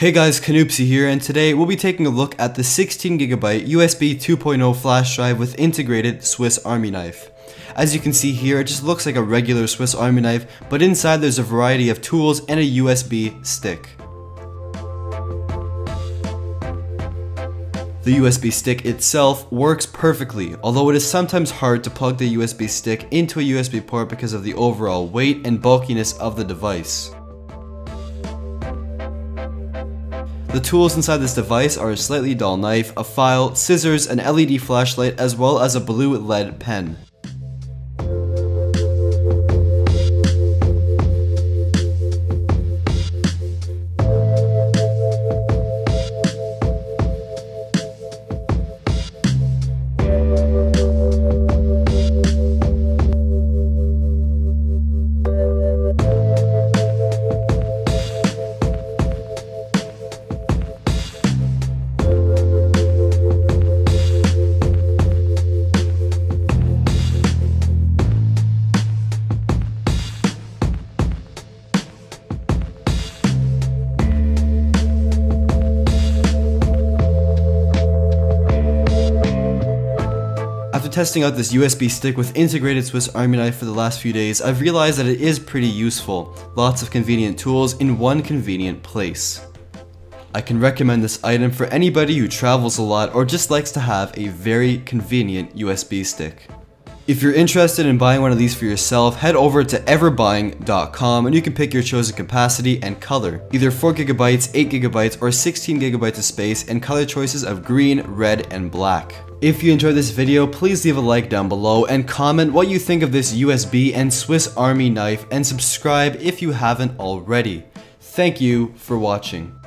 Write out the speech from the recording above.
Hey guys, Canoopsy here, and today we'll be taking a look at the 16GB USB 2.0 flash drive with integrated Swiss Army knife. As you can see here, it just looks like a regular Swiss Army knife, but inside there's a variety of tools and a USB stick. The USB stick itself works perfectly, although it is sometimes hard to plug the USB stick into a USB port because of the overall weight and bulkiness of the device. The tools inside this device are a slightly dull knife, a file, scissors, an LED flashlight, as well as a blue lead pen. After testing out this USB stick with integrated Swiss Army knife for the last few days, I've realized that it is pretty useful. Lots of convenient tools in one convenient place. I can recommend this item for anybody who travels a lot or just likes to have a very convenient USB stick. If you're interested in buying one of these for yourself, head over to everbuying.com and you can pick your chosen capacity and color. Either 4GB, 8GB, or 16GB of space and color choices of green, red, and black. If you enjoyed this video, please leave a like down below and comment what you think of this USB and Swiss Army knife, and subscribe if you haven't already. Thank you for watching.